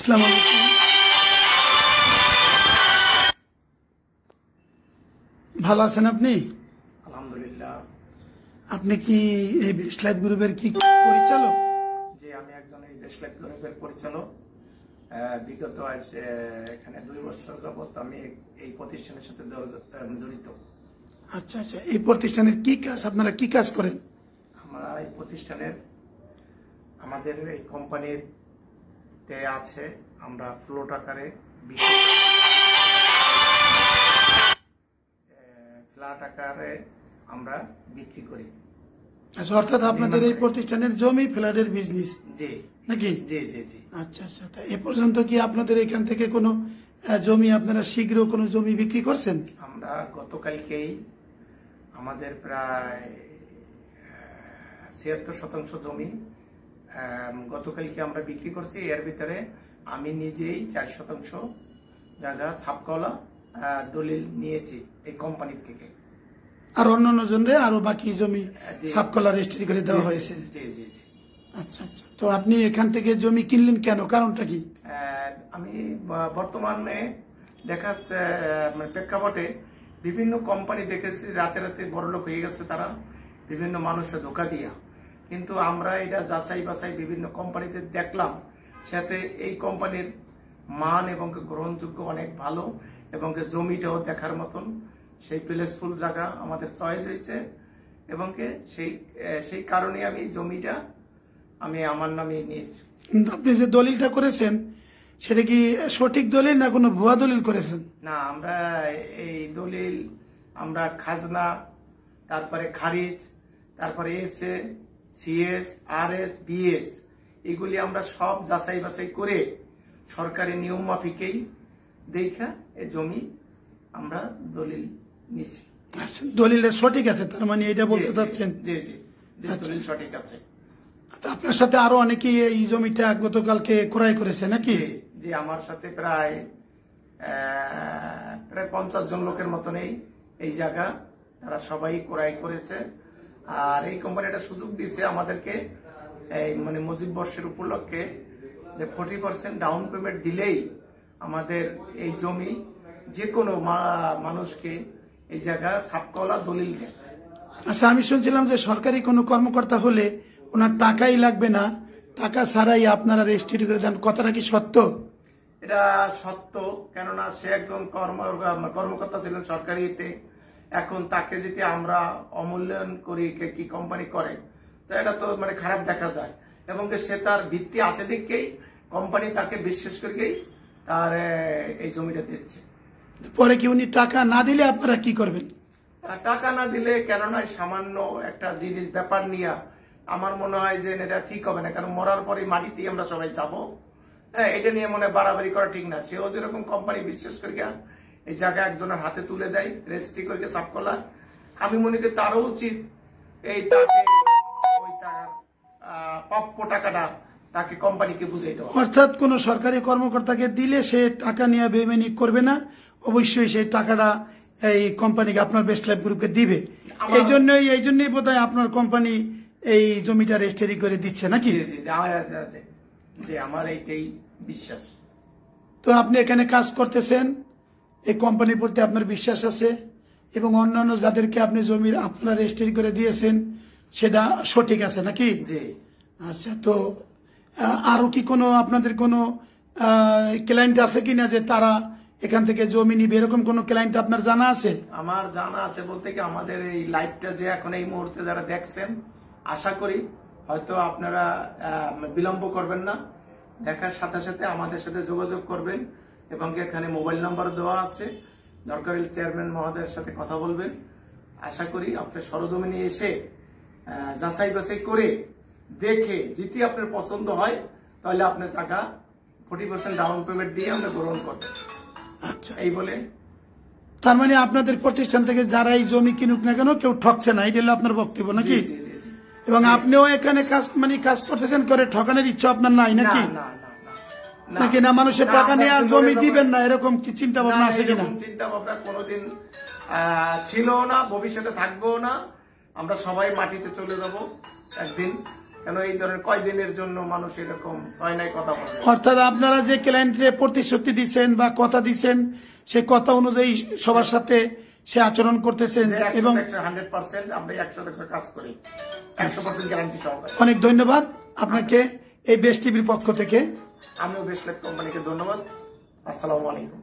আসসালামু আলাইকুম। ভালো আছেন আপনি? আলহামদুলিল্লাহ। আপনি কি এই বেস্ট লাইফ গ্রুপের কি পরিচালক? যে আমি একজন এই বেস্ট লাইফ গ্রুপের পরিচালক। বিগত এখানে 2 বছর যাবত আমি এই প্রতিষ্ঠানের সাথে জড়িত। আচ্ছা আচ্ছা, এই প্রতিষ্ঠানের কি কাজ, আপনারা কি কাজ করেন? আমরা এই প্রতিষ্ঠানের আমাদের এই কোম্পানির তে আছে, আমরা ফ্লোট আকারে ফ্ল্যাট আকারে আমরা বিক্রি করি। আচ্ছা, অর্থাৎ আপনাদের এই প্রতিষ্ঠানের জমি ফ্ল্যাটের বিজনেস জি নাকি? জি জি জি। আচ্ছা আচ্ছা, তা এ পর্যন্ত কি আপনাদের এখান থেকে কোনো জমি, আপনারা শীঘ্র কোনো জমি বিক্রি করছেন? আমরা গতকালকেই আমাদের প্রায় ৭৬% জমি গতকালকে আমরা বিক্রি করছি। এর ভিতরে আমি নিজেই ৪% জায়গা ছাপকলা দলিল নিয়েছি এই কোম্পানির থেকে। আর অন্যান্য জনরে আরো বাকি জমি সাবকলা রেজিস্ট্রি করে দেওয়া হয়েছে? জি জি জি। আচ্ছা আচ্ছা, তো আপনি এখান থেকে জমি কিনলেন কেন, কারণটা কি? আমি বর্তমানে দেখা প্রেক্ষাপটে বিভিন্ন কোম্পানি দেখেছি রাতে রাতে বড়লোক হয়ে গেছে তারা, বিভিন্ন মানুষের ধোকা দিয়া। কিন্তু আমরা এটা যাচাই বাছাই বিভিন্ন কোম্পানিতে দেখলাম, সাথে এই কোম্পানির মান এবং গ্রহণযোগ্য অনেক ভালো, এবং জমিটাও দেখার মতন সেই প্লেসফুল জায়গা আমাদের চয়েস হয়েছে, এবং সেই কারণে আমি জমিটা আমি আমার নামে নিয়েছি। আপনি যে দলিলটা করেছেন সেটা কি সঠিক দলিল না কোনো ভুয়া দলিল করেছেন? না, আমরা এই দলিল আমরা খাজনা, তারপরে খারিজ, তারপরে এসএ, সিএস, আরএস, বিএস এগুলি আমরা সব যাচাই বাছাই করে সরকারি নিয়ম মাফিকেই দেখা এই জমি আমরা দলিল নিছি। আচ্ছা, দলিলটা সঠিক আছে, তার মানে এটা বলতে চাচ্ছেন? জি জি, দলিল সঠিক আছে। আপনার সাথে আরো অনেকেই এই জমিটা গতকালকে ক্রয় করেছে নাকি? জি, আমার সাথে প্রায় 50 জন লোকের মতন এই জায়গা তারা সবাই ক্রয় করেছে। আর এই কোম্পানিটা সুযোগ দিচ্ছে আমাদেরকে, এই মানে মুজিব বর্ষের উপলক্ষে, যে 40% ডাউন পেমেন্ট দিলেই আমাদের এই জমি যে কোনো মানুষকে এই জায়গা ছাপকলা দলিল দেয়। আচ্ছা, আমি শুনছিলাম যে সরকারি কোনো কর্মকর্তা হলে ওনার টাকাই লাগবে না, টাকা ছাড়াই আপনারা রেজিস্ট্রি করে দেন, কথাটা কি সত্য? এটা সত্য, কেননা সে একজন কর্মকর্তা ছিলেন সরকারিতে। এখন তাকে যদি আমরা অমূল্যায়ন করি, কি কোম্পানি করে, তো এটা তো মানে খারাপ দেখা যায়। এবং সে তার ভিত্তি আছে দেখেই কোম্পানি তাকে বিশ্বাস করেই তার এই জমিটা দিচ্ছে। পরে কি উনি টাকা না দিলে আপনারা কি করবেন? টাকা না দিলে, কেননা সামান্য একটা জিনিস ব্যাপার নিয়ে আমার মনে হয় যে এটা ঠিক হবে না, কারণ মরার পরে মাটিতেই আমরা সবাই যাবো। হ্যাঁ, এটা নিয়ে মনে বাড়াবাড়ি করা ঠিক না। সেও যেরকম কোম্পানি বিশ্বাস করে এই জায়গা একজনের হাতে তুলে দেয় রেজিস্ট্রি করে ছাপকলা, আমি মনে করি তারও উচিত এই তাকে ওই তার প্রাপ্য টাকাটা তাকে কোম্পানিকে বুঝিয়ে দেওয়া। অর্থাৎ কোন সরকারি কর্মকর্তাকে দিলে সে টাকা নিয়ে বেইমানি করবে না, অবশ্যই সেই টাকাটা এই কোম্পানিকে, আপনার বেস্ট লাইফ গ্রুপকে দিবে। এই জন্যই বোধহয় আপনার কোম্পানি এই জমিটা রেজিস্ট্রি করে দিচ্ছে নাকি? যে আমার এইটাই বিশ্বাস। তো আপনি এখানে কাজ করতেছেন, এই কোম্পানির প্রতি আপনার বিশ্বাস আছে, এবং অন্যান্য যাদেরকে আপনি জমির আপনারা রেজিস্ট্রি করে দিয়েছেন সেটা সঠিক আছে নাকি? জি। আচ্ছা, তো আরো কি কোনো আপনাদের কোনো ক্লায়েন্ট আছে কিনা যে তারা এখান থেকে জমি নিবে, এরকম কোন ক্লায়েন্ট আপনার জানা আছে? আমার জানা আছে বলতে কি, আমাদের এই লাইভটা যে এখন এই মুহূর্তে যারা দেখছেন, আশা করি হয়তো আপনারা বিলম্ব করবেন না, দেখার সাথে সাথে আমাদের সাথে যোগাযোগ করবেন, এবং এখানে মোবাইল নাম্বার দেওয়া আছে, দরকার হলে চেয়ারম্যান মহোদয়ের সাথে কথা বলবেন। আশা করি আপনার সরজমিনে এসে যাচাই বাছাই করে দেখে যদি আপনার পছন্দ হয়, তাহলে আপনার টাকা 40% ডাউন পেমেন্ট দিয়ে আমরা গ্রহণ করবেন। আচ্ছা, এই বলে তার মানে আপনাদের প্রতিষ্ঠান থেকে যারা এই জমি কিনুক না কেন কেউ ঠকছে না, এটা হলো আপনার বক্তব্য নাকি? এবং আপনিও এখানে কাজ করতেছেন, করে ঠকানোর ইচ্ছা আপনার নাই নাকি? নাকি না মানুষের টাকা নিয়ে জমি দিবেন না, এরকম কি চিন্তা ভাবনা আছে কিনা? চিন্তা ভাবনা কোনোদিন ছিল না, ভবিষ্যতে থাকবেও না। আমরা সবাই মাটিতে চলে যাব একদিন, কেন এই ধরনের কয়দিনের জন্য মানুষ এরকম ছয় নাই কথা বলে। অর্থাৎ আপনারা যে ক্লায়েন্টে প্রতিশ্রুতি দিচ্ছেন বা কথা দিচ্ছেন সেই কথা অনুযায়ী সবার সাথে সে আচরণ করতেছেন এবং 100% আমরা 100% কাজ করি, 100% গ্যারান্টি সহকারে। অনেক ধন্যবাদ আপনাকে এই বেস্ট টিভির পক্ষ থেকে। আমিও বেস্ট লাইফ কোম্পানিকে ধন্যবাদ। আসসালামু আলাইকুম।